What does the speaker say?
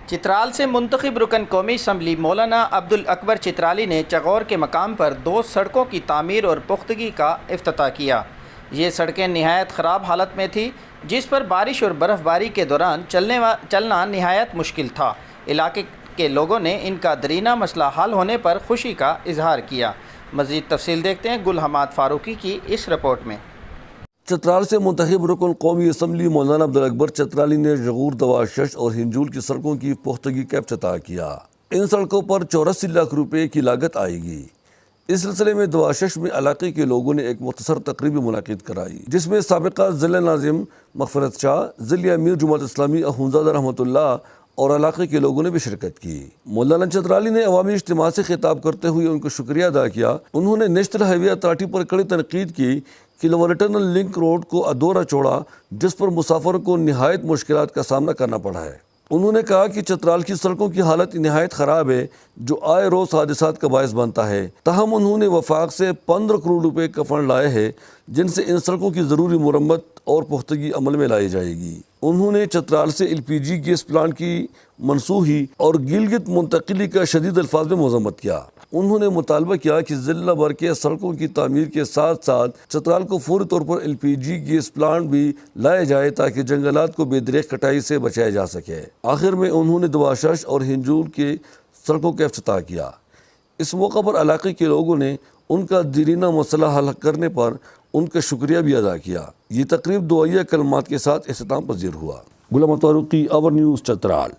چترال سے منتخب رکن قومی اسمبلی مولانا عبدالاکبر چترالی نے چغور کے مقام پر 2 سڑکوں کی تعمیر اور پختگی کا افتتاح کیا۔ یہ سڑکیں نہایت خراب حالت میں تھیں، جس پر بارش اور برف باری کے دوران چلنا نہایت مشکل تھا۔ علاقے کے لوگوں نے ان کا درینہ مسئلہ حل ہونے پر خوشی کا اظہار کیا۔ مزید تفصیل دیکھتے ہیں گل حماد فاروقی کی اس رپورٹ میں۔ چترال سے منتخب رکن قومی اسمبلی مولانا عبدالاکبر چترالی نے جغور دواشش اور ہنجول کی سڑکوں کی پختگی کا افتتاح کیا۔ ان سڑکوں پر 84 لاکھ روپے کی لاگت آئے گی۔ اس سلسلے میں دواشش میں علاقے کے لوگوں نے ایک مختصر تقریب منعقد کرائی، جس میں سابقہ ضلع ناظم مغفرت شاہ، ضلع امیر جماعت اسلامی اخونزادہ رحمۃ اللہ اور علاقے کے لوگوں نے بھی شرکت کی۔ مولانا چترالی نے عوامی اجتماع سے خطاب کرتے ہوئے ان کو شکریہ ادا کیا۔ انہوں نے نیشنل ہائی وے اتھارٹی پر کڑی تنقید کی کہ لورٹنل لنک روڈ کو ادھورا چھوڑا، جس پر مسافروں کو نہایت مشکلات کا سامنا کرنا پڑا ہے۔ انہوں نے کہا کہ چترال کی سڑکوں کی حالت نہایت خراب ہے، جو آئے روز حادثات کا باعث بنتا ہے۔ تاہم انہوں نے وفاق سے 15 کروڑ روپے کا فنڈ لائے ہیں، جن سے ان سڑکوں کی ضروری مرمت اور پختگی عمل میں لائی جائے گی۔ انہوں نے چترال سے LPG گیس پلانٹ کی منسوخی اور گلگت منتقلی کا شدید الفاظ میں مذمت کیا۔ انہوں نے مطالبہ کیا کہ ضلع بھر کے سڑکوں کی تعمیر کے ساتھ ساتھ چترال کو فوری طور پر LPG گیس پلانٹ بھی لایا جائے، تاکہ جنگلات کو بے دریغ کٹائی سے بچایا جا سکے۔ آخر میں انہوں نے دواشش اور ہنجول کے سڑکوں کا افتتاح کیا۔ اس موقع پر علاقے کے لوگوں نے ان کا دیرینہ مسئلہ حل کرنے پر ان کا شکریہ بھی ادا کیا۔ یہ تقریب دعائیہ کلمات کے ساتھ اختتام پذیر ہوا۔ غلام فاروقی، اور نیوز، چترال۔